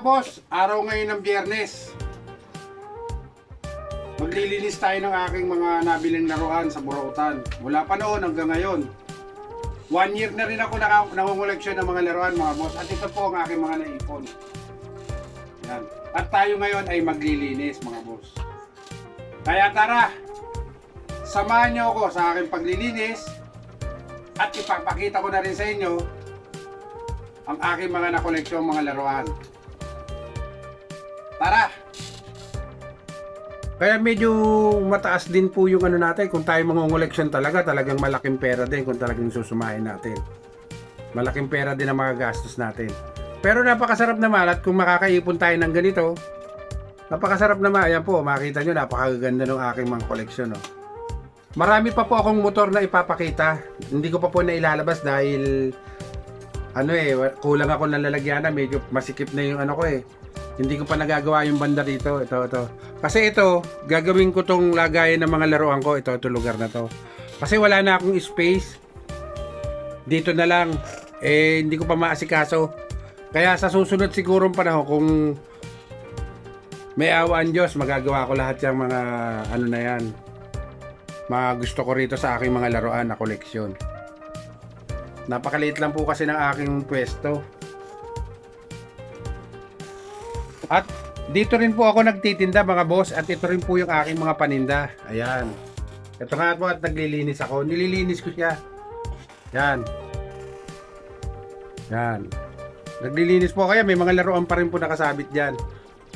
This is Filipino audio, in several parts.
boss, araw ngayon ng Biyernes. Maglilinis tayo ng aking mga nabiling laruan sa Burautan. Mula pa noon hanggang ngayon. 1 year na rin ako nangungoleksyon ng mga laruan, mga boss. At ito po ang aking mga naipon. Yan. At tayo ngayon ay maglilinis, mga boss. Kaya tara, samahan niyo ako sa aking paglilinis. At ipapakita ko na rin sa inyo ang aking mga nakoleksyon mga laruan. Tara! Kaya medyo mataas din po yung ano natin. Kung tayo mangungoleksyon talagang malaking pera din kung talagang susumahin natin. Malaking pera din ang mga gastos natin. Pero napakasarap naman at kung makakaipon tayo ng ganito, napakasarap naman. Ayan po, makita nyo, napakaganda ng aking mga koleksyon. No? Marami pa po akong motor na ipapakita. Hindi ko pa po nailalabas dahil kulang ako ng lalagyan na, medyo masikip na yung ano ko eh. Hindi ko pa nagagawa yung banda dito. Ito. Kasi ito, gagawin ko tong lagayan ng mga laruan ko. Ito lugar na to. Kasi wala na akong space. Dito na lang. Hindi ko pa maasikaso. Kaya sa susunod siguro panahon, kung may awa ang Diyos, magagawa ko lahat yung mga ano na yan. Mga gusto ko rito sa aking mga laruan na koleksyon. Napakaliit lang po kasi ng aking pwesto. At dito rin po ako nagtitinda, mga boss. At ito rin po yung aking mga paninda. Ayan. Ito nga po at naglilinis ako. Nililinis ko siya. Yan. Yan. Naglilinis po, kaya may mga laruan pa rin po nakasabit dyan.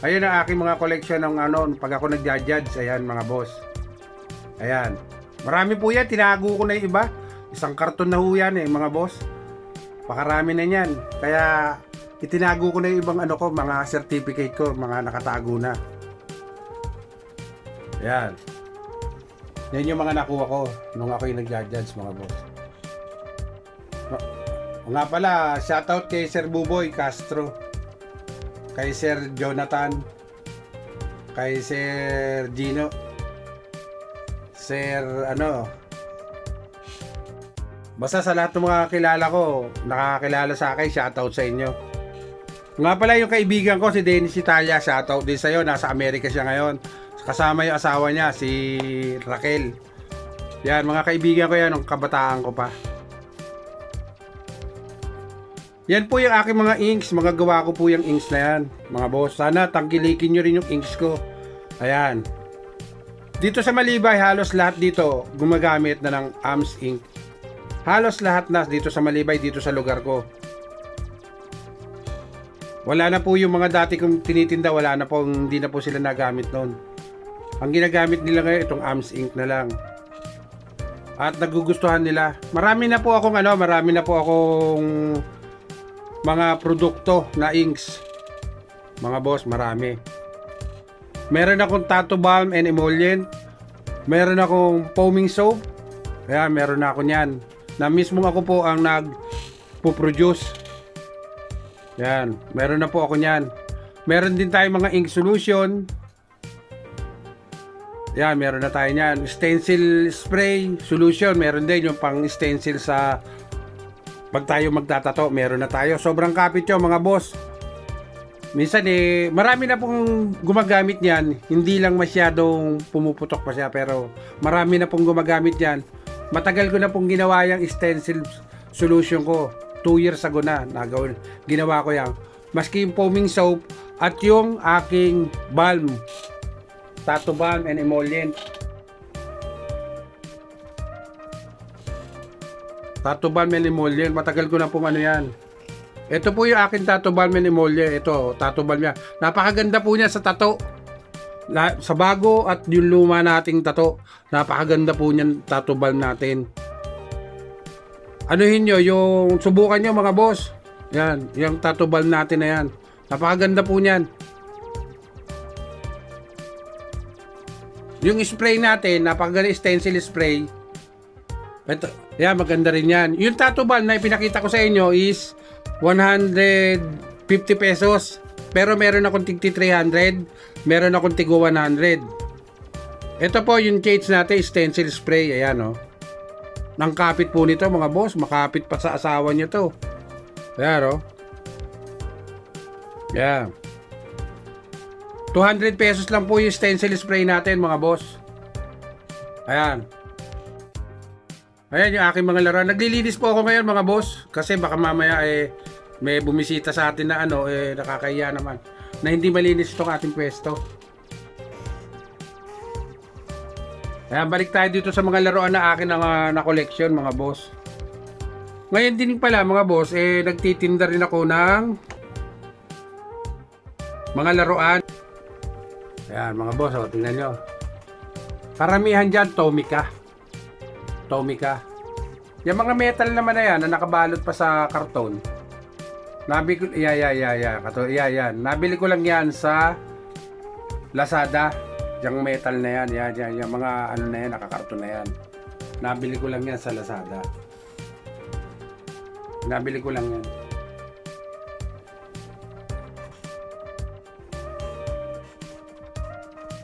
Ayun ang aking mga koleksyon ng pag ako nagja-judge. Ayan, mga boss. Ayan. Marami po yan. Tinago ko na yung iba. Isang karton na ho yan mga boss. Pakarami na yan. Kaya itinago ko na yung ibang mga certificate ko, mga nakatago na. Yan. Yan yung mga nakuha ko nung ako yung nagja-judge, mga boss. Nga pala, shoutout kay Sir Buboy Castro, kay Sir Jonathan, kay Sir Gino, Sir basta sa lahat ng mga kilala ko, nakakilala sa akin, shoutout sa inyo. Nga pala yung kaibigan ko, si Dennis Italia, shoutout din sa'yo. Nasa Amerika siya ngayon. Kasama yung asawa niya, si Raquel. Yan, mga kaibigan ko yan, nung kabataan ko pa. Yan po yung aking mga inks. Mga gawa ko po yung inks na yan, mga boss. Sana tangkilikin nyo rin yung inks ko. Ayan. Dito sa Malibay, halos lahat dito gumagamit na ng AMS ink. Halos lahat na dito sa Malibay, dito sa lugar ko. Wala na po yung mga dati kong tinitinda, wala na po, hindi na po sila nagamit noon. Ang ginagamit nila ngayon, itong AMS ink na lang. At nagugustuhan nila. Marami na po akong mga produkto na inks. Mga boss, marami. Meron akong tattoo balm and emollient. Meron akong foaming soap. Kaya meron na ako niyan. Na mismo ako po ang nagpo-produce. Yan, meron na po ako niyan. Meron din tayong mga ink solution. Yan, meron na tayo niyan. Stencil spray solution, meron din yung pang stencil sa pag tayo magtatato, meron na tayo. Sobrang kapit yun, mga boss. Minsan marami na pong gumagamit niyan. Hindi lang masyadong pumuputok pa siya, pero marami na pong gumagamit niyan. Matagal ko na pong ginawa yung stencil solution ko. 2 years ago na ginawa ko yan. Maski yung foaming soap at yung aking balm, tattoo balm and emollient. Tattoo balm and emollient, matagal ko na pong yan. Ito po yung aking tattoo balm and emollient. Ito, tattoo balm niya. Napakaganda po niya sa tattoo. Sa bago at yung luma nating tattoo, napakaganda po niyan tattoo balm natin. Anuhin nyo, yung subukan nyo, mga boss. Yan, yung tattoo balm natin na yan. Napakaganda po niyan. Yung spray natin, napakaganda stencil spray. Ito, yan, maganda rin yan. Yung tattoo balm na ipinakita ko sa inyo is 150 pesos. Pero meron akong tigti 300, meron akong tigo 100. Ito po yung shades natin, stencil spray. Ayan, Nang kapit po nito, mga boss. Makapit pa sa asawa nyo to. Ayan, Ayan. 200 pesos lang po yung stencil spray natin mga boss. Ayan. Ayan yung aking mga laruan. Naglilinis po ako ngayon mga boss. Kasi baka mamaya may bumisita sa atin na nakakahiya naman. Na hindi malinis itong ating pwesto. Ayan, balik tayo dito sa mga laruan na akin na collection mga boss. Ngayon din pala mga boss, nagtitinda rin ako ng mga laruan. Ayan mga boss, tingnan nyo. Karamihan dyan, Tomica. Yung mga metal naman na yan, na nakabalot pa sa karton. Nabili ko, yan. Nabili ko lang yan sa Lazada. Yung metal na yan, yung mga ano na yan, nakakarton na yan. Nabili ko lang yan sa Lazada. Nabili ko lang yan.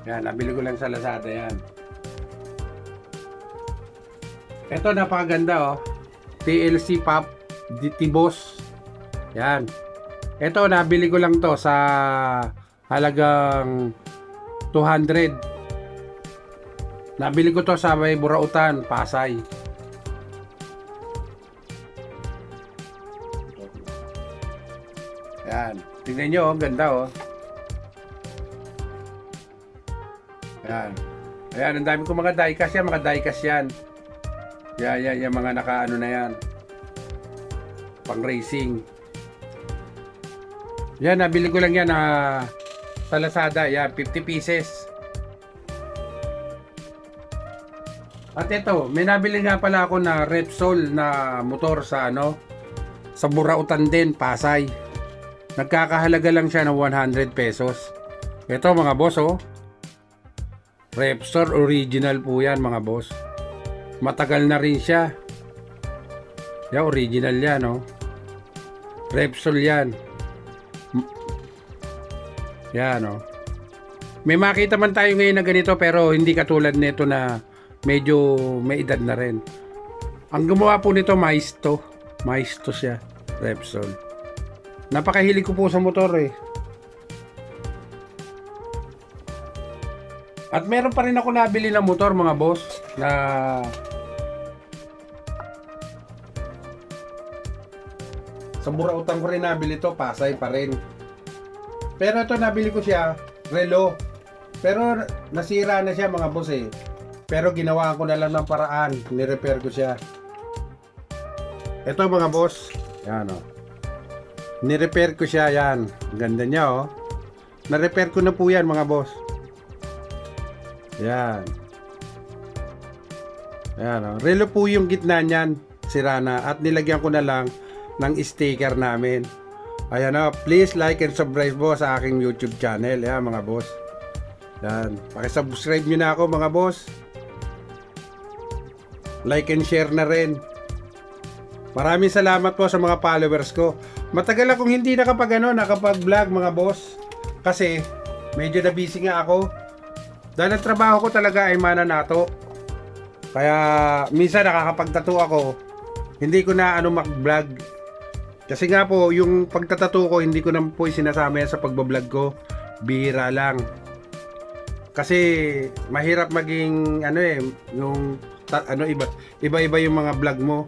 Yan, nabili ko lang sa Lazada yan. Ito napakaganda oh. TLC Pop Tibos. Yan. Ito nabili ko lang to sa halagang 200. Nabili ko to sa may Burautan, Pasay. Yan. Tingnan nyo oh, ganda oh. Yan. Ayan, ang dami ko mga diecast yan, yan. Yan, mga nakaano na yan. Pang racing. Yan, nabili ko lang yan sa Lazada. Yan, 50 pieces. At ito, may nabili nga pala ako na Repsol na motor sa sa Burautan din, Pasay. Nagkakahalaga lang siya ng 100 pesos. Ito mga boss oh. Repsol original po yan mga boss. Matagal na rin siya. Yan, original yan oh. Repsol yan. Yan oh. May makita man tayo ngayon na ganito pero hindi katulad nito na medyo may edad na rin. Ang gumawa po nito Maisto siya, Repsol. Napakahilig ko po sa motor eh. At meron pa rin ako nabili na motor mga boss na sa Burautan ko rin nabili to, Pasay pa rin. Pero ito nabili ko siya, relo. Pero nasira na siya mga boss eh. Pero ginawa ko na lang ng paraan, ni-repair ko siya. Ito mga boss, yan oh. Ni-repair ko siya, yan. Ganda niya oh. Na-repair ko na po yan mga boss. Yan. Yan oh. Relo po yung gitna niyan, sira na. At nilagyan ko na lang ng sticker namin. Ayan oh. Please like and subscribe po sa aking YouTube channel. Yan mga boss. Yan. Pakisubscribe nyo na ako mga boss. Like and share na rin. Maraming salamat po sa mga followers ko. Matagal akong hindi nakapag-vlog mga boss. Kasi medyo na busy nga ako. Dahil ang trabaho ko talaga ay mananato. Kaya minsan nakakapagtato ako. Hindi ko na mag-vlog. Kasi nga po yung pagtatato ko hindi ko na po sinasama yan sa pagbablog ko. Bihira lang. Kasi mahirap maging yung iba-iba yung mga vlog mo.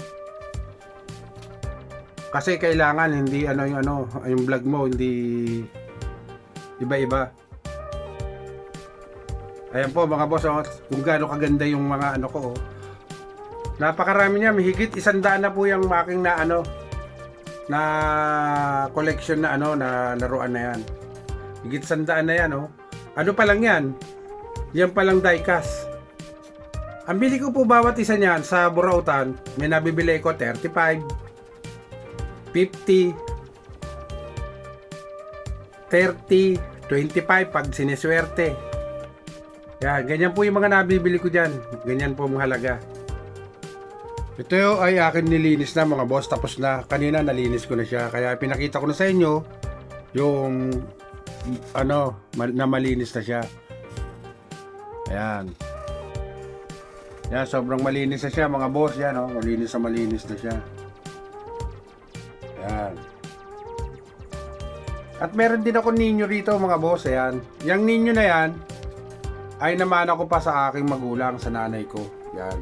Kasi kailangan hindi yung vlog mo hindi iba-iba. Ayan po mga boss kung gaano kaganda yung mga ko. Napakarami niya, mahigit 100 na po yung aking na collection na na laruan na yan. Higit 100 na yan oh. Ano pa lang yan? Yan pa lang diecast. Ang bili ko po bawat isa niyan sa Burautan, may nabibili ko 35, 50, 30, 25 pag siniswerte. Yan, ganyan po yung mga nabibili ko dyan. Ganyan po ang halaga. Ito ay akin nilinis na mga boss. Tapos na, kanina nalinis ko na siya. Kaya pinakita ko na sa inyo yung na malinis na siya. Ayan. Yan, sobrang malinis na siya mga boss. Yan malinis na siya. Ayan. At meron din ako ninyo rito mga boss. Ayan. Yung ninyo na yan ay namana ko pa sa aking magulang, sa nanay ko. Yan.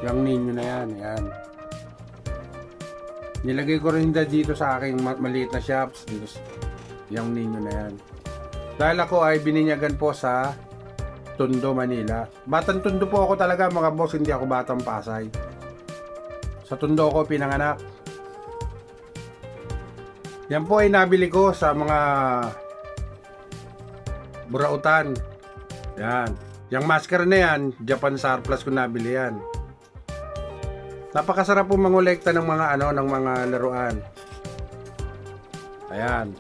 Yung ninyo na yan. Yan. Nilagay ko rin dito sa aking maliit na shops. Yung ninyo na yan. Dahil ako ay bininyagan po sa Tondo, Manila. Batang Tondo po ako talaga mga boss. Hindi ako batang Pasay. Sa Tondo ako pinanganak. Yan po ay nabili ko sa mga burautan. Yan. Yung masker na yan, Japan Surplus ko nabili yan. Napakasarap po mangolekta ng mga ng mga laruan. Ayan.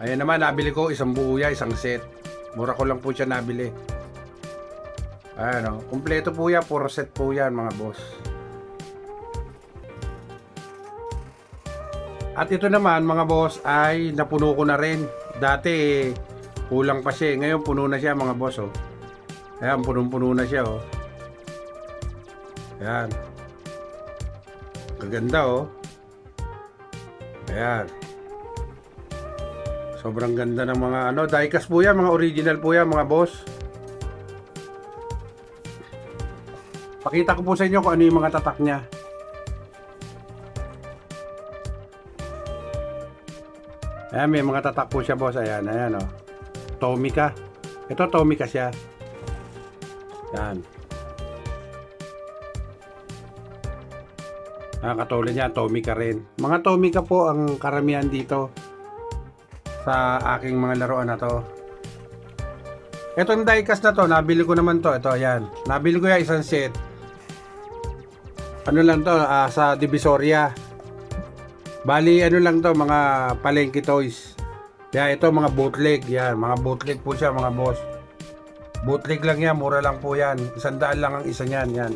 Ayan naman, nabili ko isang buo yan, isang set. Mura ko lang po siya nabili. Ayan o. Kompleto po yan, puro set po yan mga boss. At ito naman mga boss ay napuno ko na rin. Dati kulang pa siya. Ngayon puno na siya mga boss oh. Ayan, punong-puno na siya oh. Ayan. Kaganda oh. Ayan. Sobrang ganda ng mga diecast po yan, mga original po yan mga boss. Pakita ko po sa inyo kung ano yung mga tatak niya. Ayan, may mga tatak po siya boss. Ayan, ayan oh. Tomica. Ito Tomica siya. Ayan. Katulad niya, Tomica rin. Mga Tomica po ang karamihan dito sa aking mga laruan na to. Itong diecast na to, nabili ko naman to. Ito, ayan. Nabili ko yan isang set. Ano lang to, sa Divisoria. Bali, ano lang to, mga palengke toys. Kaya ito, mga bootleg. Yan, mga bootleg po siya, mga boss. Bootleg lang yan, mura lang po yan. 100 lang ang isa niyan. Yan,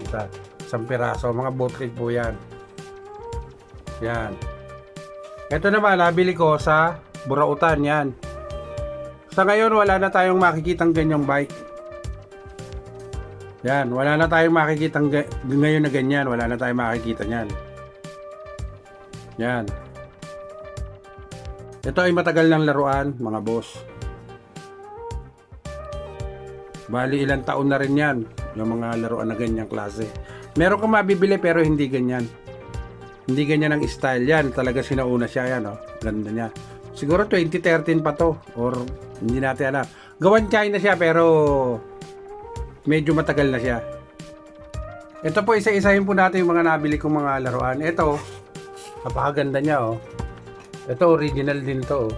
isang piraso. Mga bootleg po yan. Yan. Ito naman, nabili ko sa Burautan, yan. Sa ngayon, wala na tayong makikitang ganyang bike. Yan, wala na tayong makikitang ngayon na ganyan. Wala na tayong makikita niyan. Yan. Ito ay matagal ng laruan, mga boss. Bali, ilang taon na rin yan. Yung mga laruan na ganyang klase. Meron kang mabibili pero hindi ganyan. Hindi ganyan ang style yan. Talaga sinauna siya yan. Oh. Ganda niya. Siguro 2013 pa to. Or hindi natin alam. Gawan China siya pero medyo matagal na siya. Ito po, isa-isahin po natin yung mga nabili kong mga laruan. Ito, napakaganda niya oh. Ito original din to oh.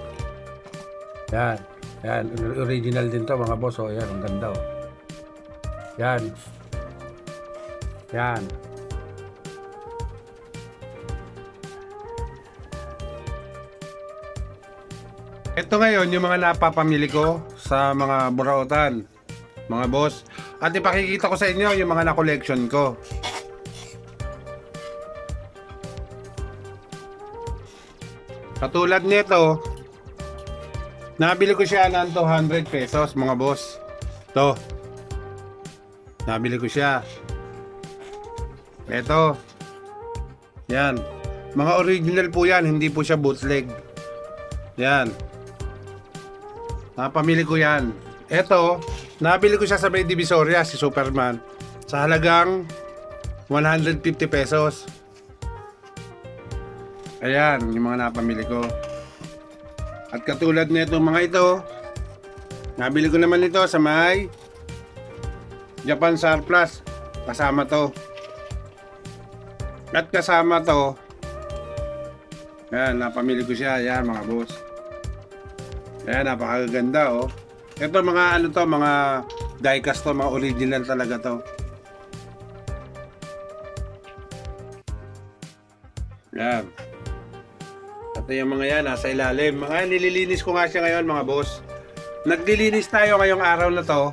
Yan. Yan, original din to mga boss oh. Yan, ang ganda oh. Yan. Yan. Ito ngayon yung mga napapamili ko sa mga burautan, mga boss. At ipakikita ko sa inyo yung mga na-collection ko. Katulad nito, nabili ko siya ng 200 pesos mga boss. Ito. Nabili ko siya. Ito. Yan. Mga original po yan, hindi po siya bootleg. Yan. Napamili ko yan. Ito, nabili ko siya sa May Divisoria, si Superman, sa halagang 150 pesos. Ayan, yung mga napamili ko. At katulad nito mga ito, nabili ko naman ito sa May Japan Surplus. Kasama to. At kasama to, ayan, napamili ko siya. Ayan mga boss. Ayan, napakaganda oh. Ito mga to, mga diecast to, mga original talaga to. Ayan. Ito yung mga yan, nasa ilalim. Mga nililinis ko nga siya ngayon mga boss. Naglilinis tayo ngayong araw na to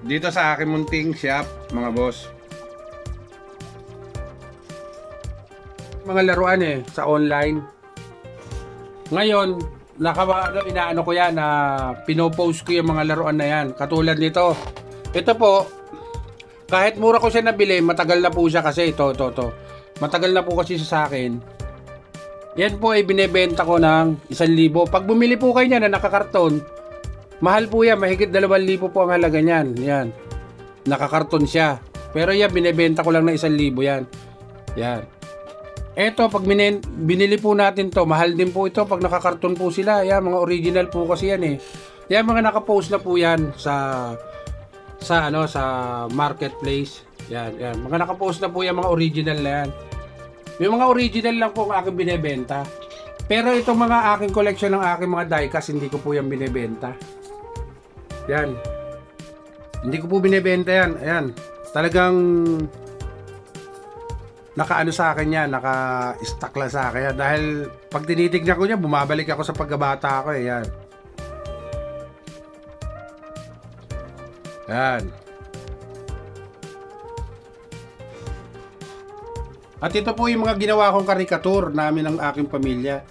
dito sa aking munting shop mga boss. Mga laruan sa online. Ngayon, inaano ko yan na pinopost ko yung mga laruan na yan. Katulad nito. Ito po, kahit mura ko siya nabili, matagal na po siya kasi ito. Matagal na po kasi sa akin. Yan po ay binebenta ko ng 1,000. Pag bumili po kayo niyan na nakakarton, mahal po yan, mahigit 2,000 po ang halaga niyan. Yan. Nakakarton siya. Pero yan, binebenta ko lang ng 1,000 yan. Yan. Eto, pag binili po natin to, mahal din po ito pag nakakarton po sila. Yan, mga original po kasi yan eh. Yan, mga nakapost na po yan sa marketplace. Yan, yan. Mga nakapost na po yan, mga original na yan. Yung mga original lang po ang aking binebenta. Pero itong mga aking collection ng aking mga diecast, hindi ko po yan binebenta. Yan. Hindi ko po binebenta yan. Ayan. Talagang nakaano sa akin yan, naka-stack lang sa akin yan. Dahil pag tinitignan ko yan, bumabalik ako sa pagkabata ko eh. Yan. Yan. At ito po yung mga ginawa kong karikatur namin ng aking pamilya.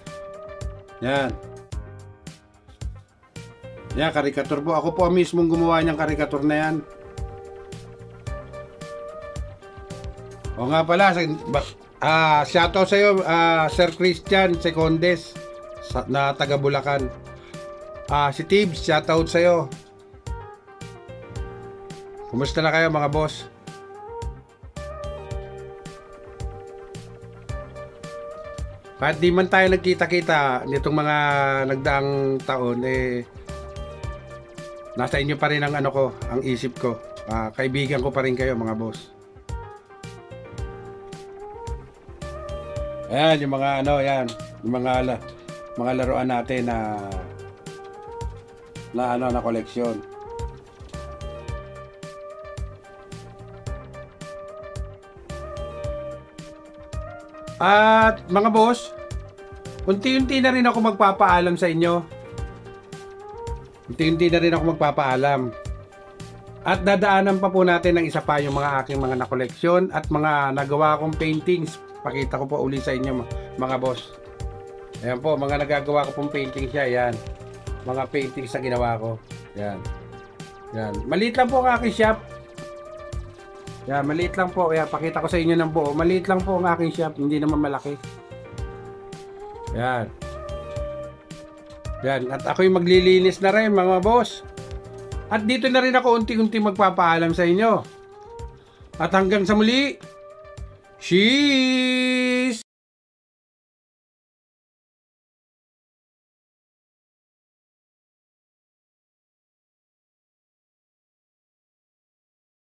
Yan. Yan, karikatur po. Ako po ang mismong gumawa niyang karikatur na yan. O nga pala, shoutout sa iyo, Sir Christian Secondes na taga Bulacan. Si Tibbs, shoutout sa iyo. Kumusta na kayo mga boss? Kahit di man tayo nagkita-kita nitong mga nagdaang taon, nasa inyo pa rin ang ang isip ko. Kaibigan ko pa rin kayo mga boss. Ayan, yung mga yung mga laruan natin na koleksyon. At mga boss, unti-unti na rin ako magpapaalam sa inyo. Unti-unti na rin ako magpapaalam. At dadaanan pa po natin ng isa pa yung mga aking mga nakoleksyon at mga nagawa kong paintings. Pakita ko po uli sa inyo mga boss. Ayan po, mga nagagawa ko pong paintings siya. Ayan. Mga paintings na ginawa ko. Ayan. Ayan. Maliit lang po ang aking shop. Yan, maliit lang po. Kaya pakita ko sa inyo ng buo. Maliit lang po ang aking shop. Hindi naman malaki. Yan. Yan. At ako yung maglilinis na rin mga boss. At dito na rin ako unti-unti magpapaalam sa inyo. At hanggang sa muli. Cheese!